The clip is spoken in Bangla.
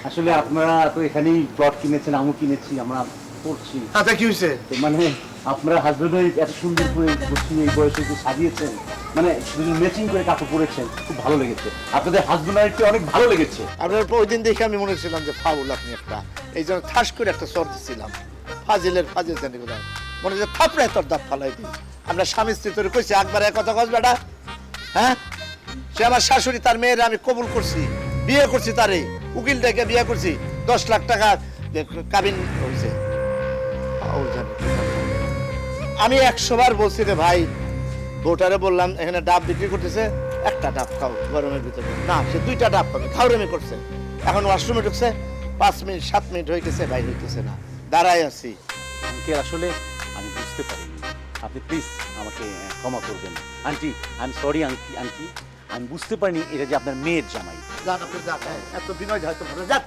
আসলে আপনারা তো এখানেই প্লট কিনেছেন, আমিও কিনেছি, আমরা করছি। আচ্ছা কি হয়েছে? মানে আপনারা হাজবেন্ড ওয়াইফ এত সুন্দর করে বসে এই বয়সে যে সাজিয়েছেন, মানে ম্যাচিং করে কাপড় পরেছেন, খুব ভালো লেগেছে। আপনাদের হাজবেন্ড ওয়াইফকে অনেক ভালো লেগেছে। আপনার ওই দিন দেখে আমি মনে ছিলাম যে ফাউল আপনি একটা, এই জন্য ঠাস করে একটা সর দিচ্ছিলাম। ফাজিল জানি কোথায় মনে হচ্ছে থাপড়ায় তোর দাঁত ফালাই দিই। আমরা স্বামী স্ত্রী তোর কইছি একবার এক কথা কস বেটা, হ্যাঁ? সে আমার শাশুড়ি, তার মেয়ের আমি কবুল করছি, বিয়ে করছি, তারে উকিল ডেকে বিয়ে করছি, 10 লাখ টাকা কাবিন হয়েছে। ফাউল জানি কোথায়। আমি 100 বার বলছি রে ভাই, বউটারে বললাম এখানে ডাব বিক্রি করতেছে, একটা ডাব খাও গরমের ভিতরে, না সে 2টা ডাব খাবে, খাওয়ারেমি করছে। এখন ওয়াশরুমে ঢুকছে, 5 মিনিট 7 মিনিট হয়ে গেছে, বাইরে হইতেছে না, দাঁড়াই আছি। আঙ্কেল আসলে আমি বুঝতে পারিনি, আপনি প্লিজ আমাকে ক্ষমা করবেন। Aunty I am sorry aunty, আমি বুঝতে পারিনি এটা যে আপনার মেয়ের জামাই। যান আপনি যান, এত বিনয় হয়তো ভালো যান।